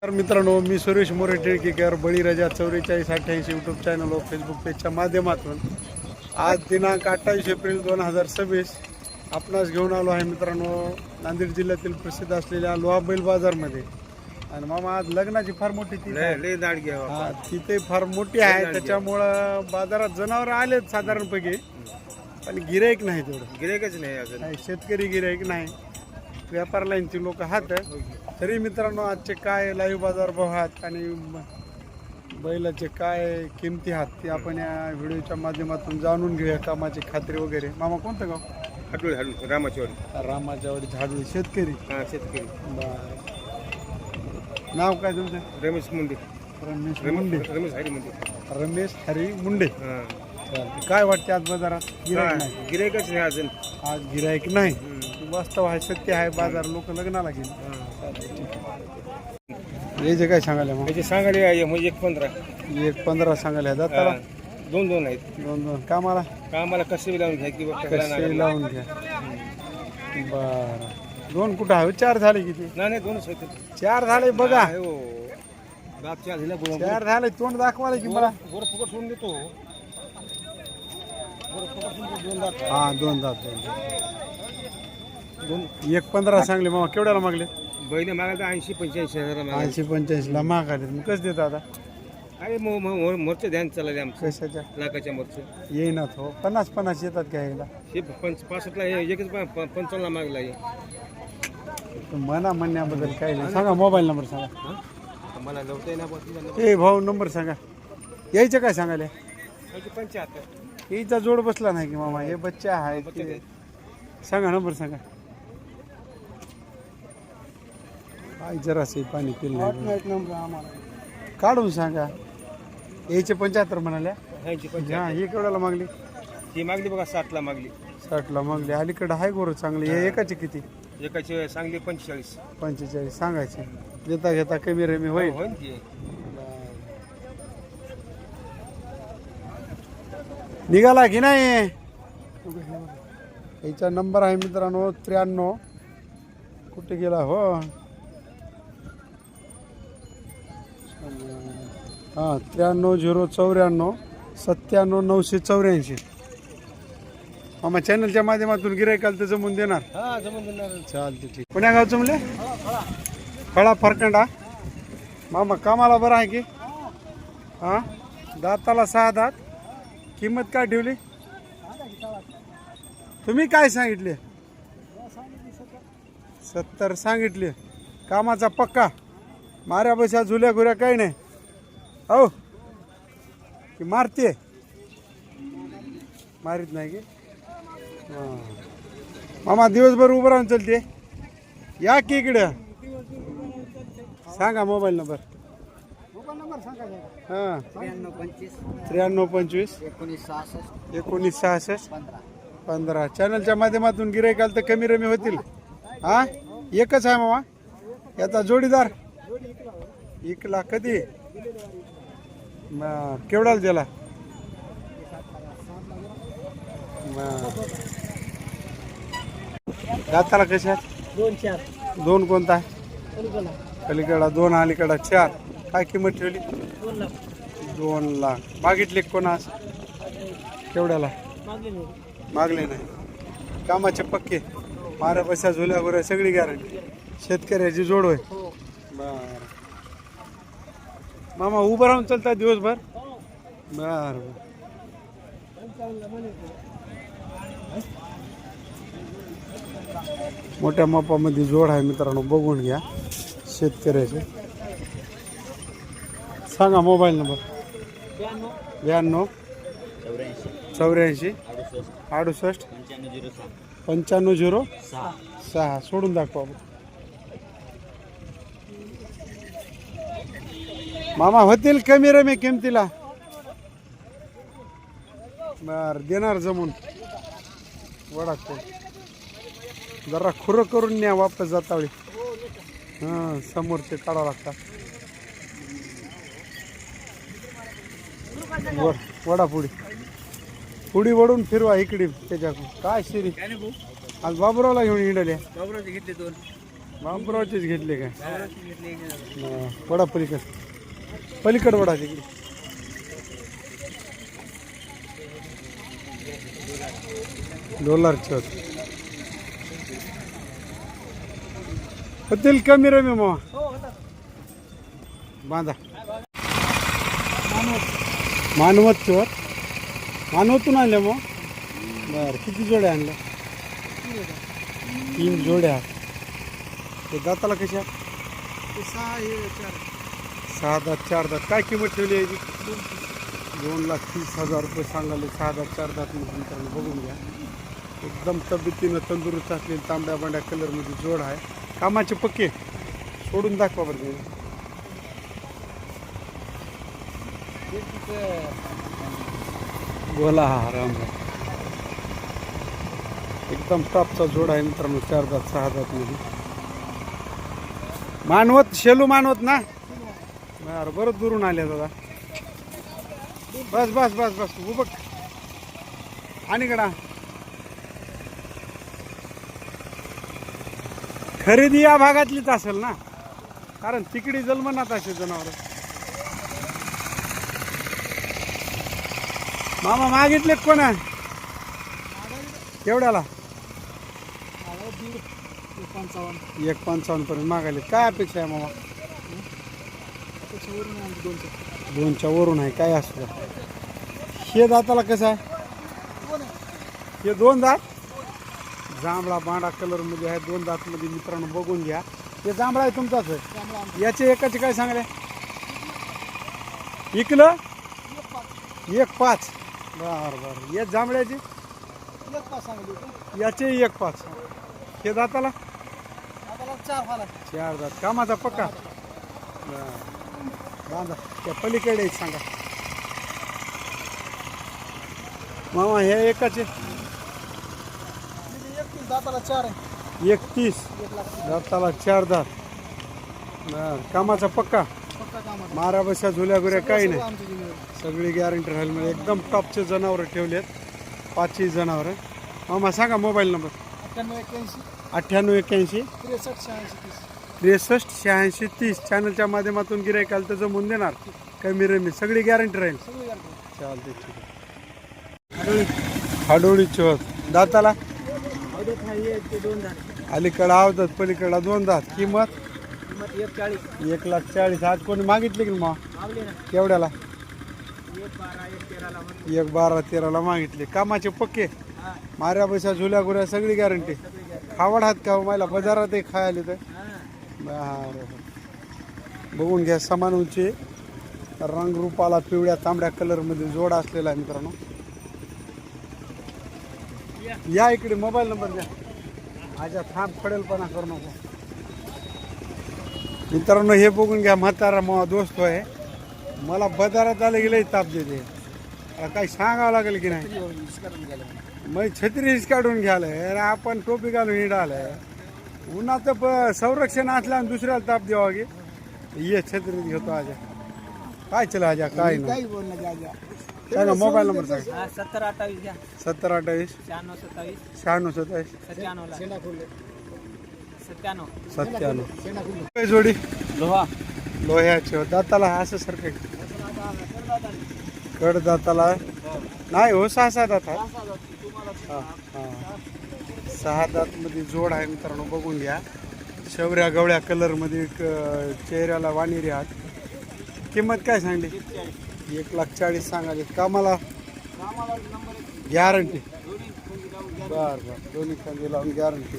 तर मित्रांनो, मी सुरेश मोरे टिळकेकर, बळीराजा 4488 YouTube channel व फेसबुक पेजच्या माध्यमातून आज दिनांक 28 एप्रिल 2026 आपणास घेऊन आलो आहे मित्रांनो नांदेड जिल्ह्यातील प्रसिद्ध असलेल्या लोहा बैल बाजारमध्ये. आणि मामा आज लग्नाची फार मोठी तिथे फार मोठी आहे, त्याच्यामुळं बाजारात जनावर आलेत साधारणपैकी, पण गिराईक नाही, तेवढं गिराईकच नाही अजून. शेतकरी गिराईक नाही, व्यापार लाईनची लोक हात. तरी मित्रांनो, आजचे काय लाईव्ह बाजार भाव आहेत आणि बैलाचे काय किमती आहेत ते आपण या व्हिडिओच्या माध्यमातून जाणून घेऊया. कामाची खात्री वगैरे. मामा कोणतं गाव? हाडूळ हाडूळ रामाचीवाडी. रामाच्यावाडी झाडू. शेतकरी? हां, शेतकरी. नाव काय तुमचं? रमेश मुंडे. रमेश मुंडे. रमेश हरी मुंडे. रमेश हरी मुंडे. हां. काय वाटते आज बाजारात? गिराईक नाही. गिराईकच नाही अजून. आज गिराईक नाही. वास्तव आहे, सत्य आहे. बाजार लोक लग्नाला गेले. याचे काय सांगायला मग? त्याचे सांगायला म्हणजे 1.15. 1.15 सांगायला. दाताला 2 आहेत. 2 कामाला? कामाला कसे लावून घ्या किंवा कसे लावून घ्या. बरं. 2 कुठं आहे? 4 झाले किती? नाही 2च होते. 4 झाले बघा. हो. दात 4 झाले. 4 झाले. तोंड दाखवायला की मला? गोर फुकट सोडून देतो. गोर फुकट सोडून 2 दात. हां, 2 दात. 1.15 सांगले मामा. केवढ्याला मागले? बैल मागायला 80-85 हजार. 80-85 ला मागाले. मग कसं देत आता? अरे मोर्चे ध्यान चालले आमचं. कशाच्या? लाखाच्या मोर्चे येईनात हो. 50-50 येतात घ्यायला. हे 65 ला एकच 55 ला मागला. मना म्हणण्याबद्दल काही नाही. सांगा मोबाईल नंबर सांगा. मला लवते ना. ए भाऊ, नंबर सांगा. यायचं काय सांगायला? 75. यायचा जोड बसला नाही की मामा? हे बच्चे आहे. सांगा नंबर सांगा. काय जरासे पाणी पिलं काढून सांगा. यायचे 75 म्हणाल्या. हा, ही केवढ्याला मागली? ही मागली बघा 60 ला मागली. 60 ला मागली. अलीकडे हाय गोर चांगली. हे एकाचे किती? एकाची सांगली 45. 45 सांगायचे. देता घेता कमी रमी होईल. निघाला की नाही? याचा नंबर आहे मित्रांनो 93. कुठे गेला हो? हां, 93-094 97-984. मामा चॅनलच्या माध्यमातून गिरायकाला तर जमून देणार? हा, जमून देणार. चालते, ठीक. पुण्या गावचं म्हणले? फळा फरकंडा. मामा कामाला बरं आहे की? हां, दाताला 6 दात. किंमत काय ठेवली? तुम्ही काय सांगितले? 70 सांगितले. कामाचा पक्का? माऱ्या बशा झुल्या घुऱ्या काही नाही हो की? मारते? मारीत नाही की? हां. मामा दिवसभर उभं राहून चलते? या की इकडं. सांगा मोबाईल नंबर. हां, 93-25 1966 15. चॅनलच्या माध्यमातून गिरायकाल तर कमी रमी होतील. हां, एकच आहे मामा. याचा जोडीदार इकला कधी? केवढ्याला दिला? दाताला कशा? 2 कोणता आहे? अलीकडा 2, अलीकडा 4. काय किंमत ठेवली? 2 लाख. मागितले कोणास? केवढ्याला? मागले नाही. कामाचे पक्के? माऱ्या पैसा झुल्या गोऱ्या सगळी गॅरंटी? शेतकऱ्याची जोड होय. बर मामा, उभं राहून चालता दिवसभर? बर. मोठ्या मापामध्ये जोड आहे मित्रांनो, बघून घ्या. शेतकऱ्याचे. सांगा मोबाईल नंबर. 92 84 68 9506. सोडून दाखवा मामा. होतील कमी रमी किमतीला? बर, देणार जमून. वडा जरा खुरं करून न्या वापस जातावळी. हां, समोरचे काढावं लागतात. वडा पुडी वडून फिरवा इकडे त्याच्याकडून. काय शिरी आज बाबुरावला घेऊन हिंडल्या? बाबुरावचे घेतले 2. बांबरावचेच घेतले काय वडा पलीकड वडा तिकडे डॉलरचे होते होतील कमी रमी मग बांधा मानवत चोर मानवतून आणले मग बरं किती जोड्या आणल्या 3 जोड्या ते दाताला कशा 6 दात 4 दात काय किंमत ठेवली आहे 2,30,000 रुपये सांगाले 6 दात 4 दात मध्ये मित्रांनो बघून घ्या एकदम तब्येतीनं तंदुरुस्त असलेली तांबड्या बांड्या कलरमध्ये जोड आहे कामाचे पक्के सोडून दाखवा बरं बोला हा राम एकदम टॉपचा जोड आहे मित्रांनो 4 दात 6 दात मध्ये मानवत शेलू मानवत ना बरं दुरून आले दादा बस बस बस बस उभं आणि कडा खरेदी या भागातलीच असेल ना कारण तिकडी जन्मनात असे जनावर मामा मागितले कोण आहे केवढ्याला 1,55 पर्यंत मागायले काय अपेक्षा आहे मामा 2च्या वरून आहे काय असू हे दाताला कसं आहे हे 2 दात जांभळा बांडा कलर मध्ये आहे 2 दात मध्ये मित्रांनो बघून घ्या हे जांभळा आहे तुमचाच आहे याचे एकाचे काय सांगले इकलं 1,5 बरं हे जांभळ्याचे 1,5 याचे 1,5 हे दाताला 4 दात कामाचा पक्का बांधा त्या पलीकडे सांगा मामा हे एकाचे 31 दाताला 4 दात कामाचा पक्का मारा बसा झुल्या गुऱ्या काही नाही सगळी गॅरंटी राहील म्हणजे एकदम टॉपचे जनावर ठेवलेत 5ही जनावर मामा सांगा मोबाईल नंबर 9881 63 86 30 चॅनलच्या माध्यमातून गिरायकाला तर जमून देणार कमी रमी सगळी गॅरंटी राहील चालते ठीक आहे हाडोळीची होत दाताला अलीकडं आवतात पलीकडला 2 दात किंमत 1,40,000 आज कोणी मागितली की मग केवढ्याला 1,12,13 मागितले कामाचे पक्के माऱ्या पैसा झुल्या गुऱ्या सगळी गॅरंटी खावड हात का मला बाजारात खायला तर बघून घ्या समान उंची रंगरूपाला पिवळ्या तांबड्या कलर मध्ये जोड असलेला आहे मित्रांनो या इकडे मोबाईल नंबर द्या आजा थांब पडेलपणा करू नको मित्रांनो हे बघून घ्या म्हातारा मग दोस्त आहे मला बाजारात आले गेले ताप देते काही सांगावं लागेल की नाही मग छत्रीस काढून घ्यायला आपण टोपी घालून हिंडायला उन्हाचं संरक्षण असलं आणि दुसऱ्याला ताप द्यावा की ये छत्री घेतो आजा काय चला आजा काय नाही काय ना मोबाईल नंबर सांगा 7028 9627 97 जोडी लोह्याचे दाताला असं सारखं कड दाताला नाही हो 6 दात आहे हां 6 दात मध्ये जोड आहे मित्रांनो बघून घ्या शवऱ्या गवळ्या कलर मध्ये चेहऱ्याला वाणिरी हात किंमत काय सांगली 1,40,000 सांगाले कामाला गॅरंटी बर दोन्ही खांदे लावून गॅरंटी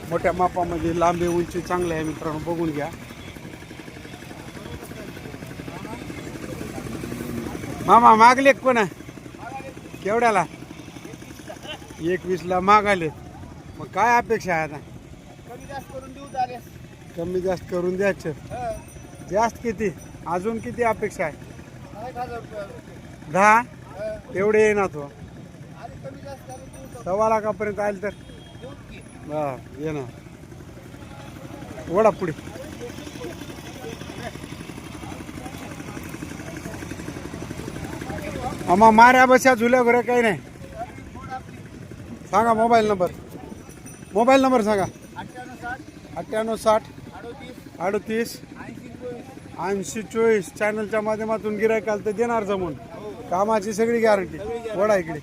मोठ्या मापामध्ये लांबी उंची चांगली आहे मित्रांनो बघून घ्या मामा मागले कोण केवढ्याला 21ला मागाले मग काय अपेक्षा आहे आता कमी जास्त करून द्यायचं जास्त किती अजून किती अपेक्षा आहे 10 एवढे येणार तो 1.25 लाखापर्यंत आले तर येणार ओढा पुढे आम्हा माऱ्या बशा झुल्या घऱ्या काही नाही सांगा मोबाईल नंबर सांगा 9860 38 80 चॅनलच्या माध्यमातून गिरायक आलं तर देणार जमून. कामाची सगळी गॅरंटी. वडा इकडे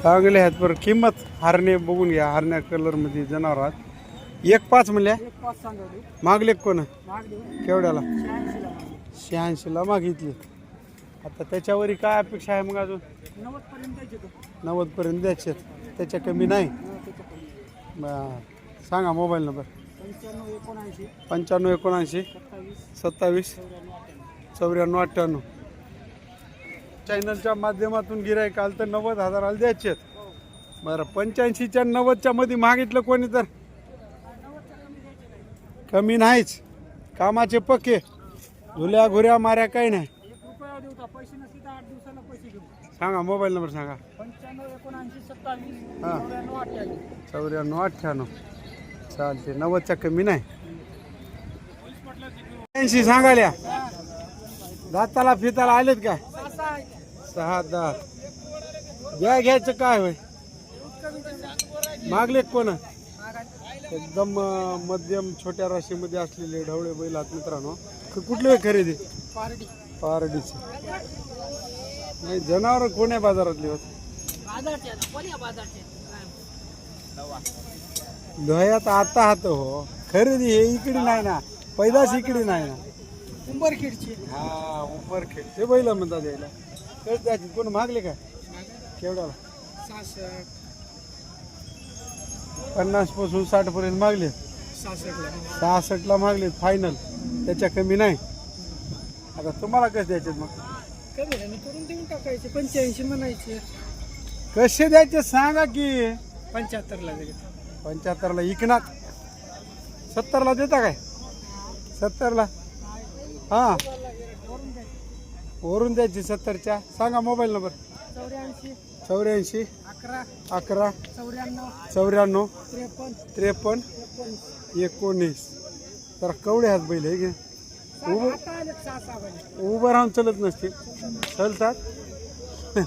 चांगले आहेत. बरं किंमत हरणे बघून घ्या. हरण्या कलर मध्ये जनावर आहात. 1.5 म्हणल्या. मागले कोण केवढ्याला? 86ला मागितली. आता त्याच्यावर काय अपेक्षा आहे मग अजून? 90 पर्यंत द्यायचे. त्याच्या कमी नाही. सांगा मोबाईल नंबर. 95 79 27 94 98. चॅनलच्या माध्यमातून गिरायक आलं तर 90,000 द्यायचे. बरं 85च्या 90च्या मध्ये मागितलं कोणी तर कमी नाहीच. कामाचे पक्के. झुल्या घुऱ्या माऱ्या काही नाही. सांगा मोबाईल नंबर सांगा. 94 98. चालते. 90च्या कमी नाही. 80 सांगाल्या. दाताला फिताला आलेत काय? 6 दात. घ्यायचं काय होय? मागले कोण? एकदम मध्यम छोट्या राशीमध्ये असलेले ढवळे बैल आहेत मित्रांनो. कुठले खरेदी? पारडीचे. नाही जनावर कोण्या बाजारातली होत? लोह्यात आता हात हो. खरेदी हे इकडे नाही ना. पैदास इकडे नाही ना. उंबरखेडची. हा उंबरखेडचे बैल म्हणतात यायला. कळत द्यायची. कोण मागले का? केवढ्याला? 50 पासून 60 पर्यंत मागले. 66ला मागले फायनल. त्याच्या कमी नाही. आता तुम्हाला कसे द्यायचे मग? करून देऊन टाकायचे. 85 म्हणायचे. कसे द्यायचे सांगा की. 75ला 75ला इकणार. 70ला देता काय? 70ला हा वरून द्यायची. 70च्या सांगा मोबाईल नंबर. 84 11 94 53 19. तर कवडे हात बैल आहे की उभं राहून चलत नसतील. चलतात.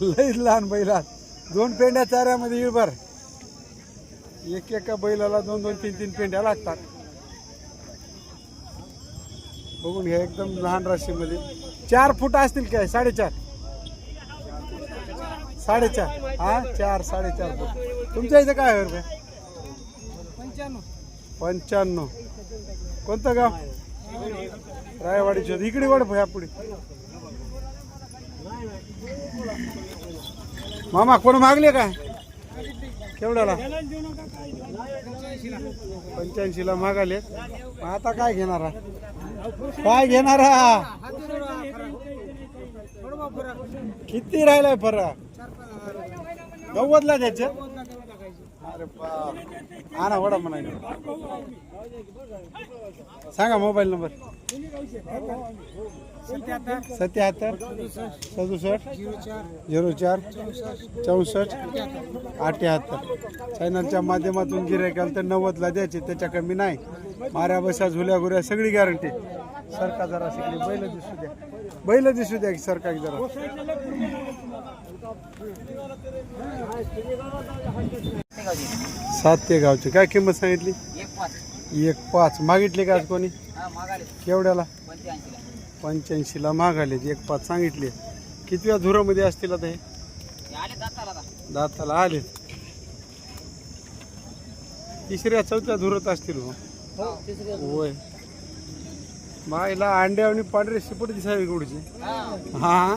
लई लहान बैलात 2 पेंड्या चाऱ्यामध्ये इळभर. एका बैलाला 2 3 पेंड्या लागतात. बघून घ्या. एकदम लहान राशीमध्ये. 4 फूट असतील काय? 4.5 4.5 हा 4 4.5 फूट. तुमच्या इथं काय रुपये? 95. कोणतं गाव? रायवाडीची होती. इकडे वाढ ह्या पुढे. मामा कोण मागले काय? केवढ्याला? 85ला मागाले. आता काय घेणार? काय घेणार? किती राहिलाय फरक? 90ला द्यायचे. अरे बाप. आणा वडा म्हणायला. सांगा मोबाईल नंबर. 77 67 04 64 78. चॅनलच्या माध्यमातून गिरायक आलं तर 90ला द्यायचे. त्याच्या कमी नाही. माऱ्या बसा झुल्या घुऱ्या सगळी गॅरंटी. सरका जरा सगळी बैल दिसू द्या. बैल दिसू द्या की सरका जरा. सातेगावची काय किंमत सांगितली? 1.5 मागितली का आज कोणी? केवढ्याला? 85ला मागाले. 1.5 सांगितले. कितव्या धुरामध्ये असतील आता हे? दाताला आले. 3ऱ्या 4थ्या धुरत असतील. होय. मायला अंड्या आणि पांढरे शिपट दिसावी गुडची. हा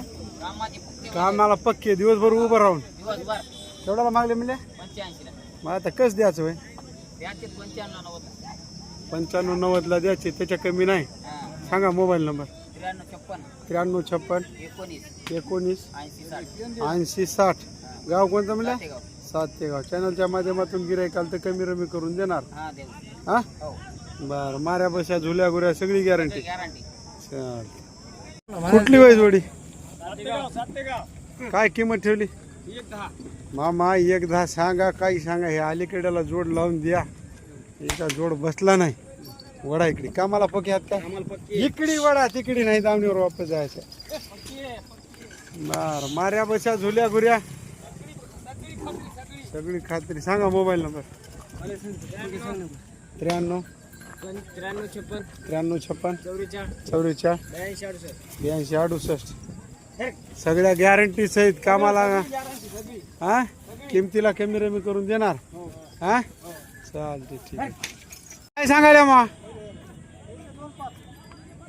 कामाला पक्के. दिवसभर उभं राहून. केवढ्याला मागले म्हणले? मग आता कस द्यायचं होय? 95 90ला द्यायचे. त्याच्या कमी नाही. सांगा मोबाईल नंबर. 93 56 19 80 60. गाव कोणतं म्हणलं? सातेगाव. चॅनलच्या माध्यमातून गिरायक आलं तर कमी रमी करून देणार. हा बरं. माऱ्या बशा झुल्या गुऱ्या सगळी गॅरंटी. कुठली वय जोडी? काय किंमत ठेवली? मामा 1.10 सांगा. काही सांगा. हे अलीकडेला जोड लावून द्या. याचा जोड बसला नाही. वडा इकडे कामाला पक्के आहात का? आम्हाला पक्की इकडे वडा तिकडे नाही दामणीवर वापस जायचं. बर माऱ्या बशा झुल्या गुऱ्या सगळी खात्री. सांगा मोबाईल नंबर. 93 53 53 56 44 44 82 82 68. सगळ्या गॅरंटी सहित कामाला. हा किमतीला कमी रमी करून देणार. हा चालते ठीक आहे. काय सांगायला मग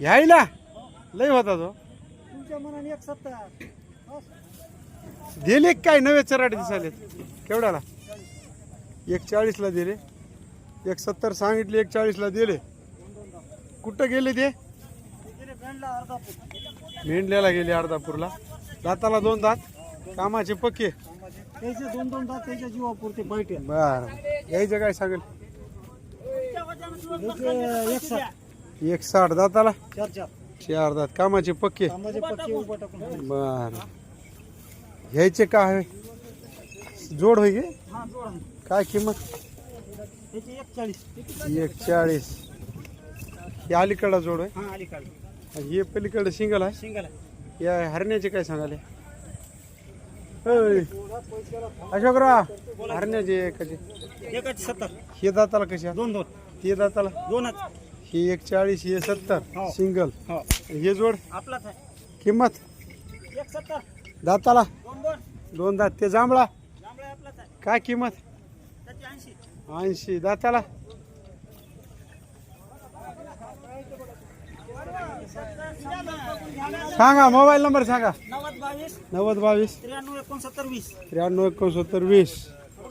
यायला लय होता तो तुमच्या मनाने 170 दिले काय नवे चराट दिसाले केवढ्याला 140 दिले. 170 सांगितले 140 दिले. कुठं गेले ते? मेंढल्याला गेले अर्धापूरला. दाताला 2 दात कामाचे पक्के. त्याचे 2 दात त्याच्या जीवापुरते बैठे. बर यायचं काय सांगेल? 160 दाताला 4 दात कामाचे पक्के. पक्के उभा टाकून. बर यायचे का आहे जोड होई गे? हा जोड. काय किंमत? त्याचे 140. 140. हे अलीकडा जोड आहे. हा अलीकडे आणि हे पलीकडे सिंगल आहे. सिंगल आहे. या हरण्याचे काय सांगाले? अशोकराव हरण्याचे कसे? 170. हे दाताला कशा? 2 हे दाताला 2च. ही 140 हे 70 हो. सिंगल. हो हे जोड आपलाच आहे. किंमत 170. दाताला 2 2 दात. ते जांभळा जांभळे आपलाच आहे. काय किंमत? त्याचे 80. 80 दाताला. सांगा मोबाईल नंबर सांगा. 90 22 90 22 93 69 20. 93 69 20.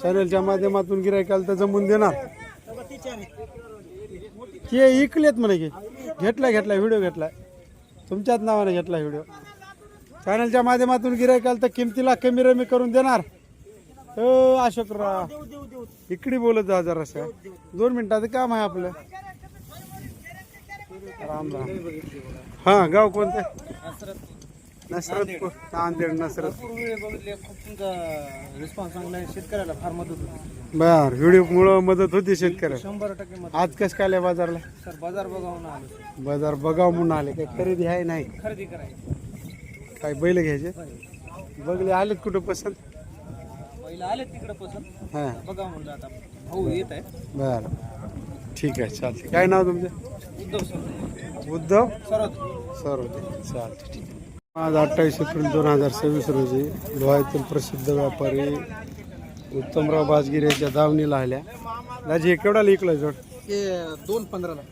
चॅनलच्या माध्यमातून गिरायकाला तर जमून देणार. हे इकलेत म्हणे की घेतलाय व्हिडिओ घेतलाय तुमच्याच नावाने घेतला व्हिडिओ. चॅनलच्या माध्यमातून गिरायकाला तर किमतीला कमी रमी करून देणार. अशोकराव इकडे बोलत जा जरासं. 2 मिनिटाचं काम आहे आपलं. राम राम. हा गाव कोणतं? नसरतपूर. नांदेड नसरत. रिस्पॉन्स चांगला आहे. शेतकऱ्याला फार मदत होती. बर व्हिडिओ मुळे मदत होती शेतकऱ्याला. 100% मदत. आज कसं काय आल्या बाजारला? सर बाजार बघावून आलो. बाजार बघाव म्हणून आले. काही खरेदी आहे नाही? खरेदी करायची. काय बैल घ्यायचे? बघले आलेत कुठं पसंत? पहिला आले तिकडे पसंत. हा बघा म्हणलं आता भाऊ येत आहे. बर ठीक आहे चालते. काय नाव तुमचं? उद्धव सर. उद्धव सरत. सर होते चालते ठीक आहे. आज 28 एप्रिल 2026 रोजी लोहायतील प्रसिद्ध व्यापारी उत्तमराव बाजगिरे यांच्या दावणीला आल्या. दाजी हे केवढा इकला जोड? हे 2.15ला.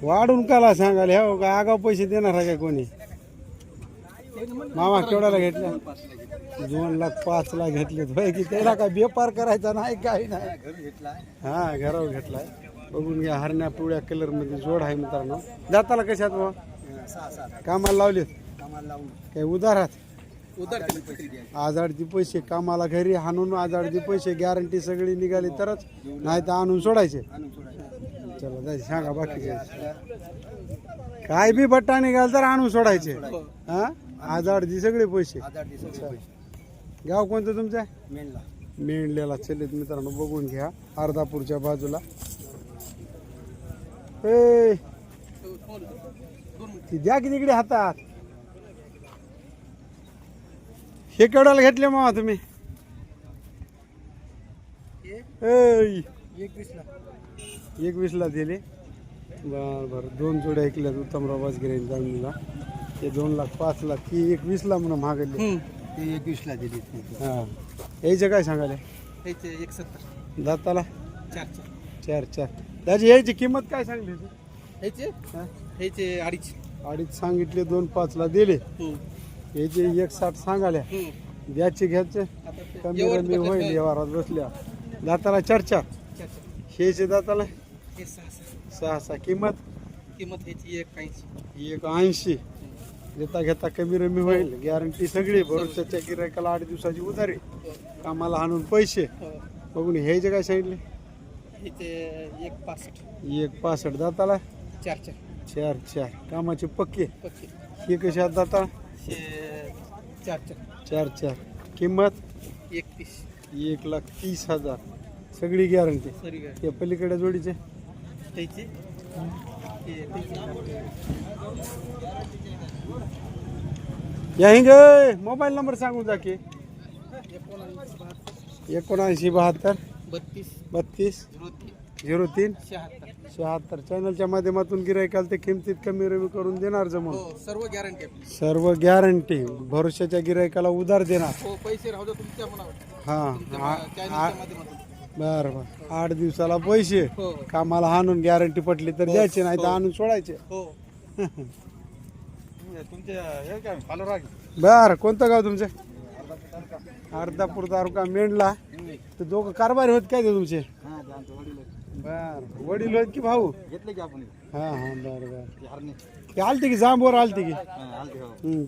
वाढून काला सांगाल हो का आगाव पैसे देणार आहे का कोणी? मामा केवढ्याला घेतल्या? 2,05,000 घेतलेत होय की त्याला काय व्यापार करायचा नाही काही नाही. हा घरावर घेतलाय. बघून घ्या हरण्या पिवळ्या कलर मध्ये जोड आहे मित्रांनो. जाताला कशात बा? कामाला लावलेत काय उधारात? आजारचे पैसे कामाला घरी हाणून आजारचे पैसे गॅरंटी सगळी निघाली तरच नाही तर आणून सोडायचे. चला जायचे सांगा बाकीचे काय बी बट्टा निघाल तर आणून सोडायचे. हा आजारचे सगळे पैसे. गाव कोणतं तुमचं? मेंढल्याला चलित मित्रांनो बघून घ्या अर्धापूरच्या बाजूला. ती द्या की तिकडे हातात. हे केवढ्याला घेतले मामा तुम्ही? 21ला दिले. बर 2 जोड्या ऐकल्यात उत्तमराव बाजगिरे जाऊनला. ते 2,05,000 ती 21ला म्हणून मागले. 21ला दिली. हा यायचं काय सांगाले? 170. दाताला 4. 4 त्याची यायची किंमत काय सांगली होती? ह्याचे 2.5. 2.5 सांगितले. 2,05,000 दिले. याचे 160 सांगाल्या. द्याचे घ्यायचे कमी रमी होईल व्यवहारात बसल्या. दाताला 4 हेचे दाताला 6 किंमत ह्याची 180. घेता घेता कमी रमी होईल. गॅरंटी सगळी. भरोशाच्या गिरायकाला 8 दिवसाची उधारी. कामाला आणून पैसे. बघून ह्याचे काय सांगितले? 165 दाताला 4 कामाचे पक्के. हे कसे आहेत दाता? 4 किंमत 31. 1,30,000 सगळी गॅरंटी. ते पलीकडे जोडीचे त्याची या हिंगे मोबाईल नंबर सांगून जा की 7972 32 03 76. चॅनलच्या माध्यमातून गिरायकाला ते किमतीत कमी रवी करून देणार जमून. सर्व गॅरंटी सर्व गॅरंटी भरोशाच्या गिरायकाला उधार देणार. हो पैसे राहू द्या तुमच्या मनावर हा बर बर 8 दिवसाला पैसे हो कामाला आणून गॅरंटी पटली तर द्यायचे नाही तर आणून सोडायचे. हो तुमच्या हे काय फॉलो राख बर कोणतं गाव तुमचं? अर्धापूर तालुका मेंढला. ते दोघं कारभारी होत काय ते तुमचे? बर वडील होत की भाऊ? घेतले की आपण हा हा बर बर ते आलते की जांबवर आलते की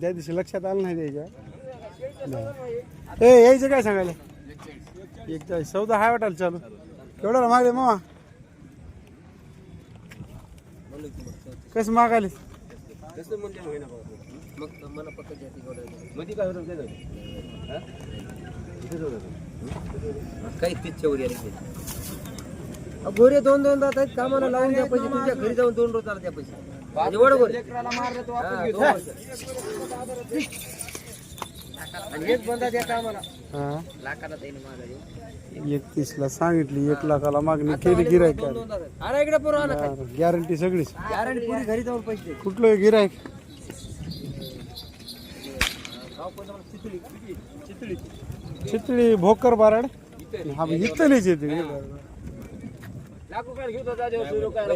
त्या दिवशी लक्षात आलं नाही द्यायच्या. ए यायचं काय सांगायला? 41 14 हाय वाटायला चालू केवढ्याला मागले मामा? कसं मागाले? काही तिच्यावर गोरे 2-2 दात आहेत कामाला लावून द्या पैसे तुमच्या घरी जाऊन 2 रोज द्या पैसे बरोबर आणि एक बंदा द्या कामाला हा लाखाला देईन माझा 31 ला सांगितली 1 लाखाला मागणी केली गिरायक. अरे इकडे पोरं आणा काय गॅरंटी सगळीच. गॅरंटी पुरी घरी जाऊन पैसे कुठलं गिरायक? चितळी भोकर बाराड हा इथलीच येते. लाख रुपये घेऊ दादा देव काय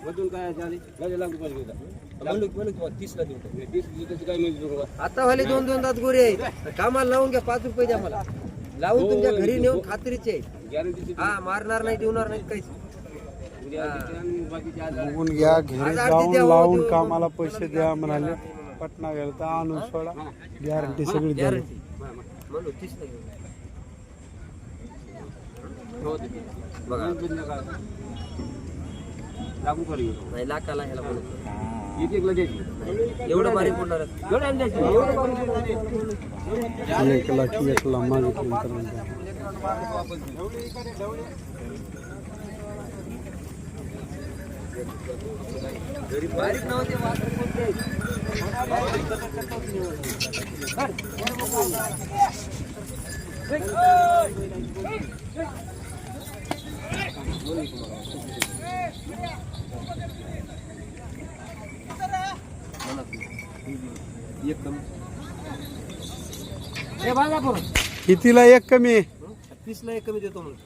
मधून काय झाले लाख रुपये घेऊ दादा 30 ला देऊ 30 काय मिळू आता वाले 2-2 दात गोरे आहे कामाला लावून घ्या 5 रुपये द्या मला लावून तुमच्या घरी नेऊन खात्रीचे गॅरंटी हा मारणार नाही देणार नाही काहीच. बघून घ्या घरी जाऊन लावून कामाला पैसे द्या म्हणाले. पटना गेलं तर आणून सोडा गॅरंटी सगळी द्या. म्हणून 30 ला घेऊ बघा लागू करू नाही लाखाला ह्याला म्हणून एक लगेच एवढं बारीक बोलणार 1 लाख 1 ला मागितलं बारीक नव्हते कितीला एक कमी? 30 ला एक कमी देतो म्हणून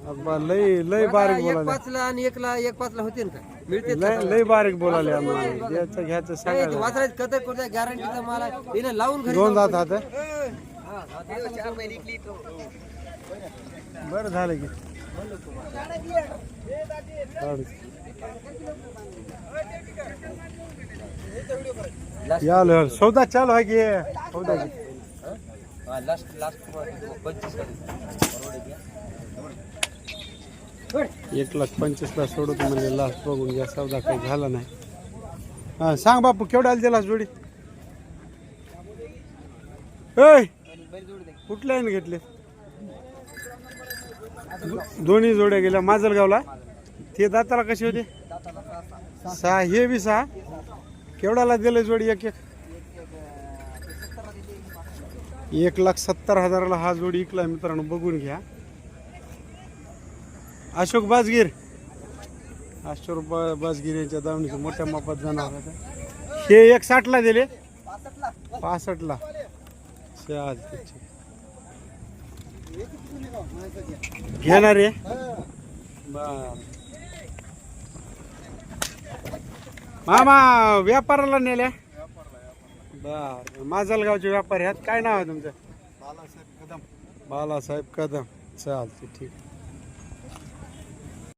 अब्बा लय लय बारीक बोलाले. 1-5 ला आणि 1 ला 1-5 ला होते ना का मिळते लय बारीक बोलाले आम्हाला. द्यायचं घ्यायचं सांगा. वाचरायचं कदर करता गॅरंटीचा माल आहे तिने लावून घरी 2 दात हात 4 महिने इकली तो बरं झालं की याल सौदा चालू आहे की सौदा की लास्ट 25 1,25,000 ला सोडतो म्हणजे लास्ट बघून घ्या. सौदा काही झाला नाही. हा सांग बापू केवढ्याला दिलास जोडी? कुठल्या घेतले? दोन्ही जोड्या गेल्या माजलगावला. ते दाताला कशी होते? 6 हे बी 6. केवढ्याला दिले जोडी? 1,70,000 हा जोडी इकला मित्रांनो. बघून घ्या. अशोक बाजगीर बाजगीर यांच्या दावणीचं मोठ्या मापात जाणार. हे 1,60 ला दिले 65 ला. घेणार आहे बर. मामा व्यापाराला नेल्या बर. माजलगावचे व्यापारी आहेत. काय नाव आहे तुमचं? बालासाहेब कदम. चालते ठीक.